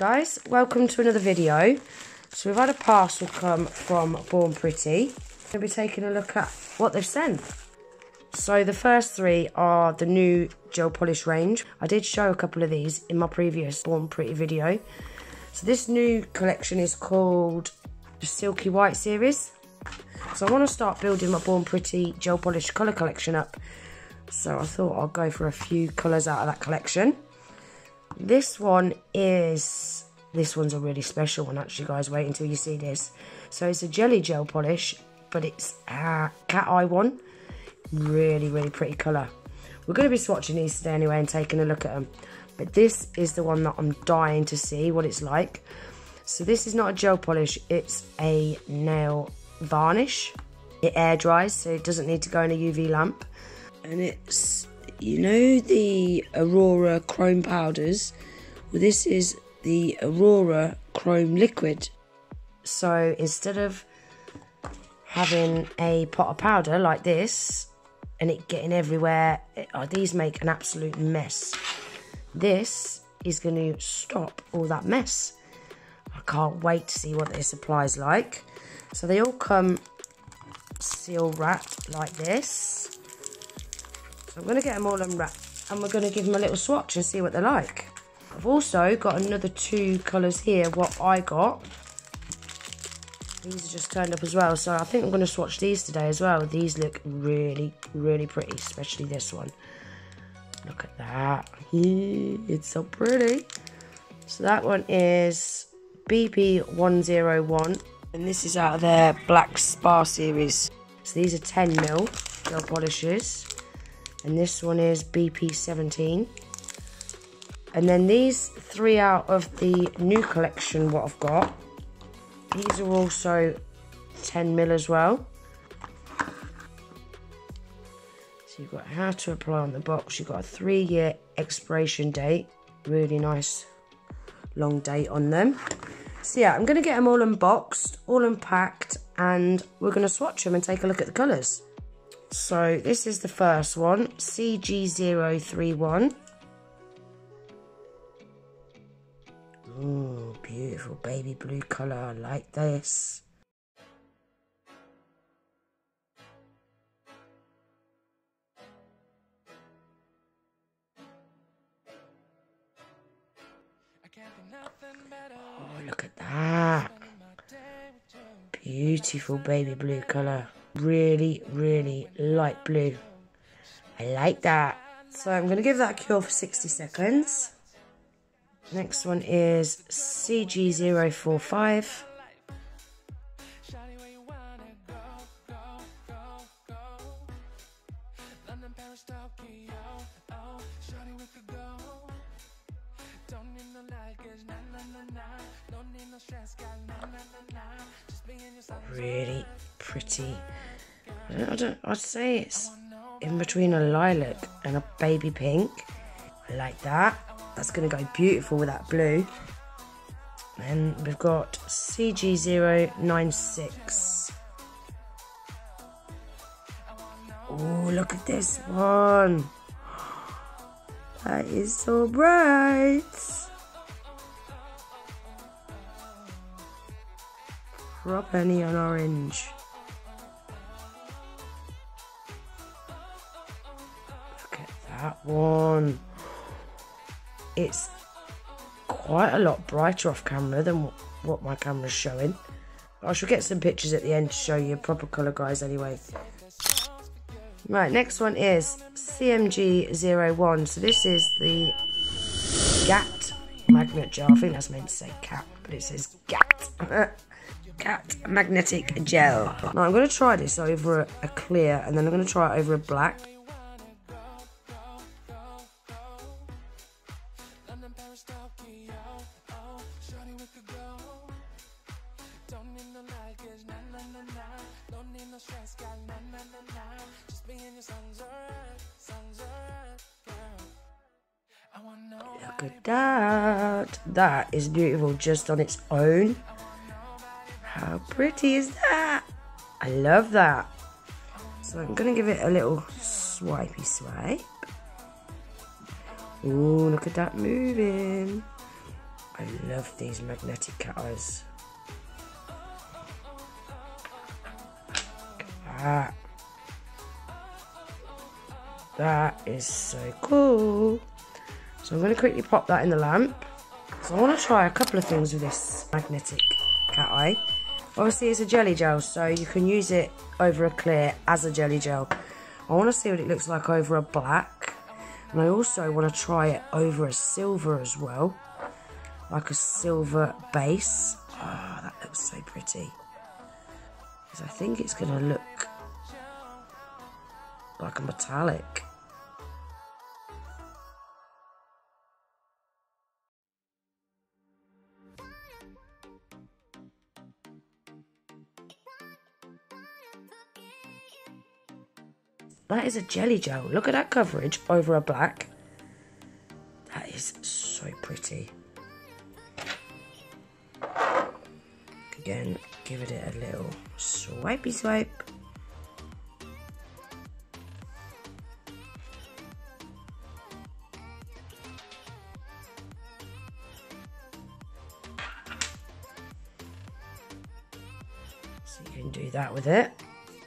guys, welcome to another video. So we've had a parcel come from Born Pretty. We'll be taking a look at what they've sent. So the first three are the new gel polish range. I did show a couple of these in my previous Born Pretty video. So this new collection is called the Silky White series. So I want to start building my Born Pretty gel polish colour collection up. So I thought I'll go for a few colours out of that collection. This one's a really special one actually, guys. Wait until you see this. So it's a jelly gel polish, but it's a cat eye one. Really, really pretty colour. We're going to be swatching these today anyway and taking a look at them. But this is the one that I'm dying to see what it's like. So this is not a gel polish, it's a nail varnish. It air dries, so it doesn't need to go in a UV lamp. And it's, you know, the Aurora chrome powders. Well, this is the Aurora chrome liquid. So instead of having a pot of powder like this and it getting everywhere, these make an absolute mess. This is going to stop all that mess. I can't wait to see what this applies like. So they all come seal wrapped like this. So I'm going to get them all unwrapped and we're going to give them a little swatch and see what they're like. I've also got another two colours here, what I got. These are just turned up as well, so I think I'm going to swatch these today as well. These look really, really pretty, especially this one. Look at that. It's so pretty. So that one is BP101, and this is out of their Black Spar series. So these are 10mm gel polishes. And this one is BP17. And then these three out of the new collection, what I've got, these are also 10mm as well. So you've got how to apply on the box. You've got a 3-year expiration date. Really nice long date on them. So yeah, I'm going to get them all unboxed, all unpacked, and we're going to swatch them and take a look at the colours. So this is the first one, CG031. Ooh, beautiful baby blue colour, I like this. Oh, look at that. Beautiful baby blue colour. Really, really light blue. I like that. So I'm going to give that a cure for 60 seconds. Next one is CG045. Really pretty. I'd say it's in between a lilac and a baby pink. I like that. That's going to go beautiful with that blue. And we've got CG096. Oh, look at this one. That is so bright. Proper neon orange. Look at that one. It's quite a lot brighter off camera than what my camera's showing. I shall get some pictures at the end to show you proper colour, guys, anyway. Right, next one is CMG01. So this is the GAT magnet gel. I think that's meant to say cat, but it says GAT. GAT magnetic gel. Now I'm going to try this over a clear and then I'm going to try it over a black. Look at that. That is beautiful just on its own. How pretty is that? I love that. So I'm going to give it a little swipey swipe. Ooh, look at that moving. I love these magnetic cat eyes. Look at that. That is so cool. So I'm going to quickly pop that in the lamp. So I want to try a couple of things with this magnetic cat eye. Obviously it's a jelly gel, so you can use it over a clear as a jelly gel. I want to see what it looks like over a black. And I also want to try it over a silver as well. Like a silver base. Oh, that looks so pretty. Because I think it's going to look like a metallic. That is a jelly gel. Look at that coverage over a black. That is so pretty. Again, give it a little swipey swipe. So you can do that with it.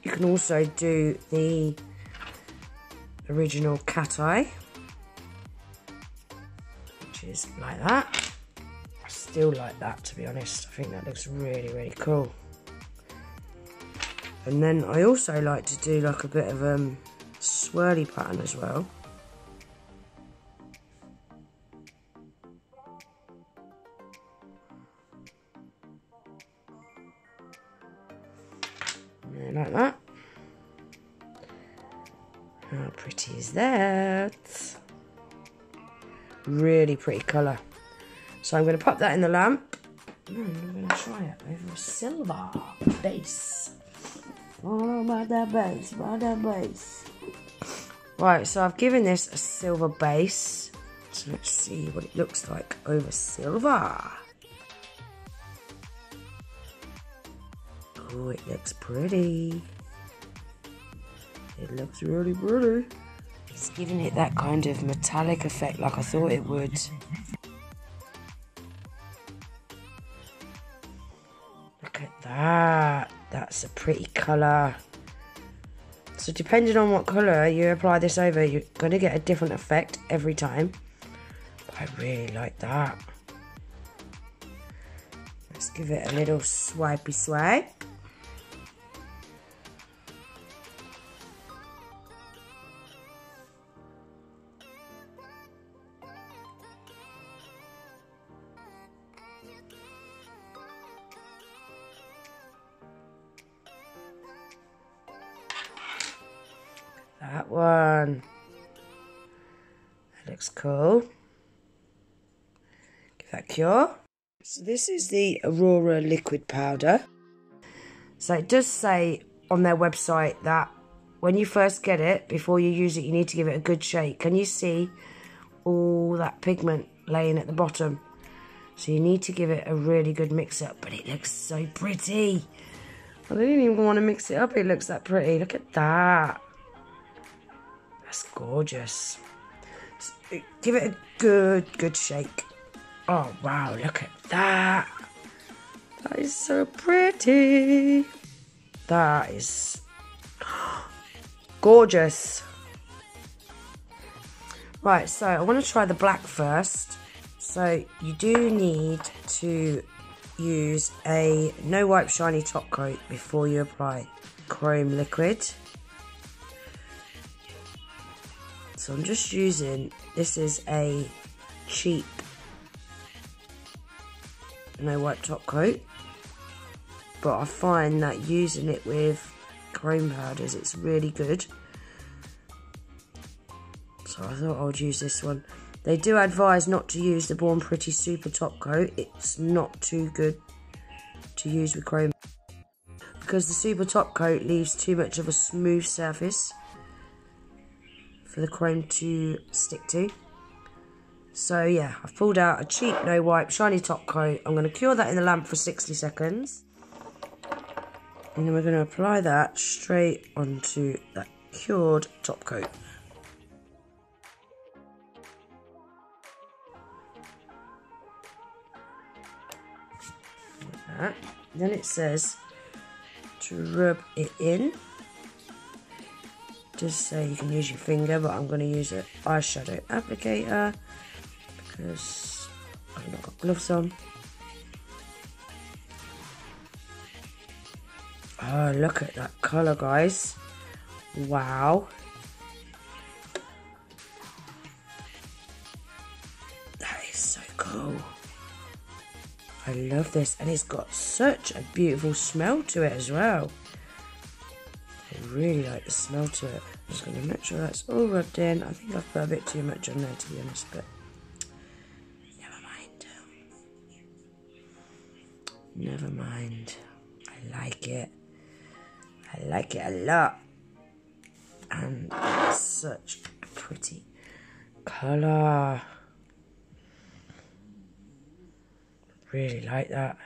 You can also do the original cat eye, which is like that. I still like that, to be honest. I think that looks really, really cool. And then I also like to do like a bit of swirly pattern as well. And like that. How pretty is that? Really pretty colour. So I'm going to pop that in the lamp. And I'm going to try it over a silver base. Oh, about that base, about that base. Right, so I've given this a silver base. So let's see what it looks like over silver. Oh, it looks pretty. It looks really pretty. It's giving it that kind of metallic effect like I thought it would. Look at that. That's a pretty colour. So depending on what colour you apply this over, you're going to get a different effect every time. But I really like that. Let's give it a little swipey swipe. That one. That looks cool. Give that a cure. So this is the Aurora liquid powder. So it does say on their website that when you first get it, before you use it, you need to give it a good shake. Can you see all that pigment laying at the bottom? So you need to give it a really good mix up, but it looks so pretty. I didn't even want to mix it up, it looks that pretty. Look at that. That's gorgeous. Give it a good shake. Oh wow, look at that. That is so pretty. That is gorgeous. Right, so I want to try the black first. So you do need to use a no wipe shiny top coat before you apply chrome liquid. So I'm just using, this is a cheap no wipe top coat, but I find that using it with chrome powders, it's really good. So I thought I would use this one. They do advise not to use the Born Pretty Super Top Coat. It's not too good to use with chrome because the Super Top Coat leaves too much of a smooth surface for the chrome to stick to. So yeah, I've pulled out a cheap no wipe shiny top coat. I'm going to cure that in the lamp for 60 seconds. And then we're going to apply that straight onto that cured top coat. that. Then it says to rub it in. Just say you can use your finger, but I'm going to use an eyeshadow applicator because I've not got gloves on. Oh, look at that colour, guys. Wow. That is so cool. I love this, and it's got such a beautiful smell to it as well. I really like the smell to it. I'm just going to make sure that's all rubbed in. I think I've put a bit too much on there, to be honest, but never mind. Never mind. I like it. I like it a lot. And it's such a pretty colour. Really like that.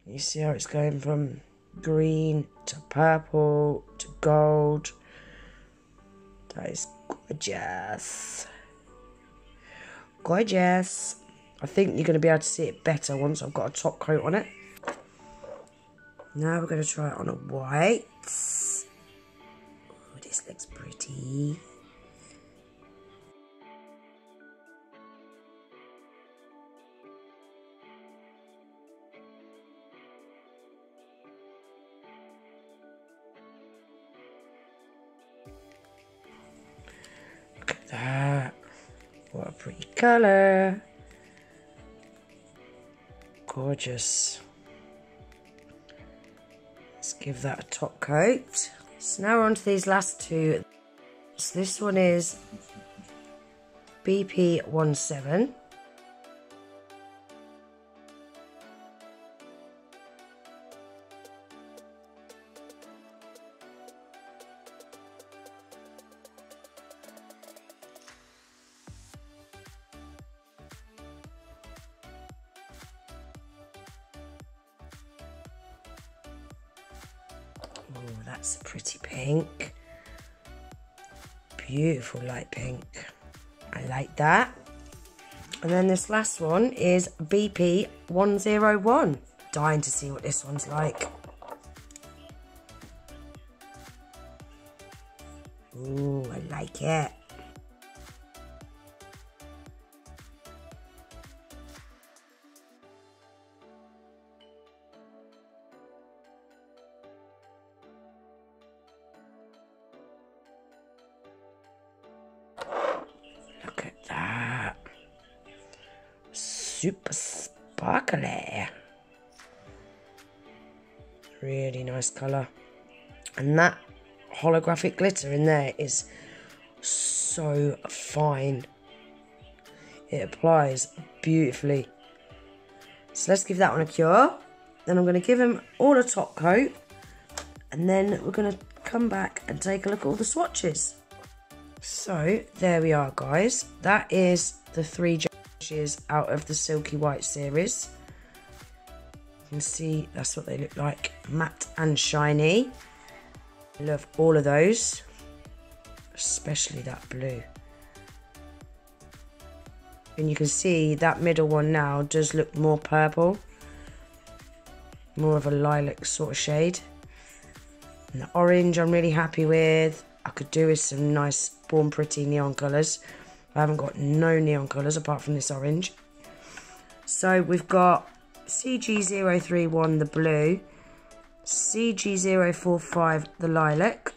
You see how it's going from green to purple to gold. That is gorgeous. Gorgeous. I think you're going to be able to see it better once I've got a top coat on it. Now we're going to try it on a white. Oh, this looks pretty. Look at that. What a pretty colour. Gorgeous. Let's give that a top coat. So now we're on to these last two. So this one is BP17. Oh, that's a pretty pink. Beautiful light pink. I like that. And then this last one is BP101. Dying to see what this one's like. Ooh, I like it. Look at that. Super sparkly. Really nice colour. And that holographic glitter in there is so fine. It applies beautifully. So let's give that one a cure. Then I'm going to give him all a top coat. And then we're going to come back and take a look at all the swatches. So there we are, guys. That is the 3 judges out of the Silky White series. You can see that's what they look like, matte and shiny. I love all of those, especially that blue. And you can see that middle one now does look more purple, more of a lilac sort of shade. And the orange I'm really happy with. I could do with some nice Born Pretty neon colours. I haven't got no neon colours apart from this orange. So we've got CG031 the blue, CG045 the lilac,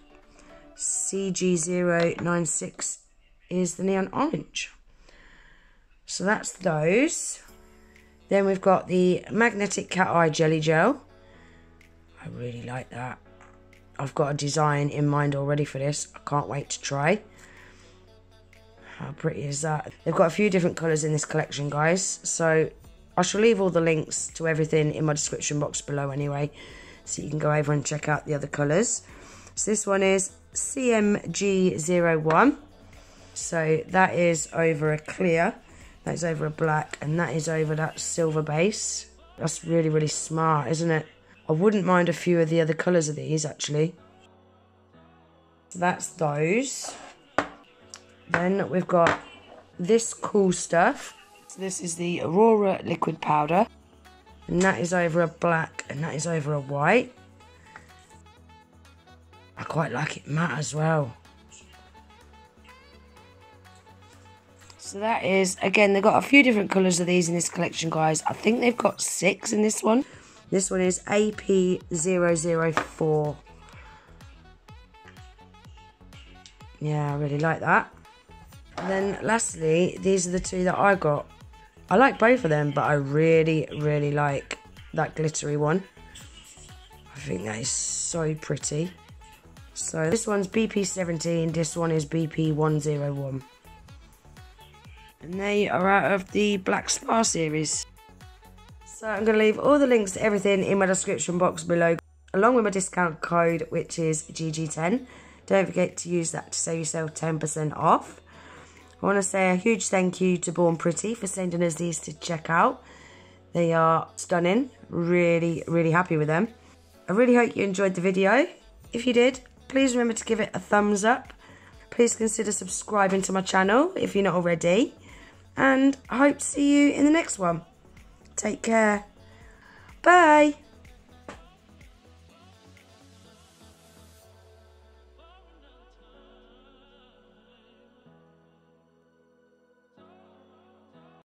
CG096 is the neon orange. So that's those. Then we've got the magnetic cat eye jelly gel. I really like that. I've got a design in mind already for this. I can't wait to try. How pretty is that? They've got a few different colours in this collection, guys. So I shall leave all the links to everything in my description box below anyway, so you can go over and check out the other colours. So this one is CMG01. So that is over a clear, that is over a black, and that is over that silver base. That's really, really smart, isn't it? I wouldn't mind a few of the other colours of these, actually. So that's those. Then we've got this cool stuff. So this is the Aurora liquid powder. And that is over a black, and that is over a white. I quite like it matte as well. So that is, again, they've got a few different colours of these in this collection, guys. I think they've got 6 in this one. This one is AP004. Yeah, I really like that. And then lastly, these are the 2 that I got. I like both of them, but I really, really like that glittery one. I think that is so pretty. So this one's BP17, this one is BP101. And they are out of the Black Spar series. So I'm going to leave all the links to everything in my description box below, along with my discount code, which is GG10. Don't forget to use that to save yourself 10% off. I want to say a huge thank you to Born Pretty for sending us these to check out. They are stunning. Really, really happy with them. I really hope you enjoyed the video. If you did, please remember to give it a thumbs up. Please consider subscribing to my channel if you're not already. And I hope to see you in the next one. Take care. Bye.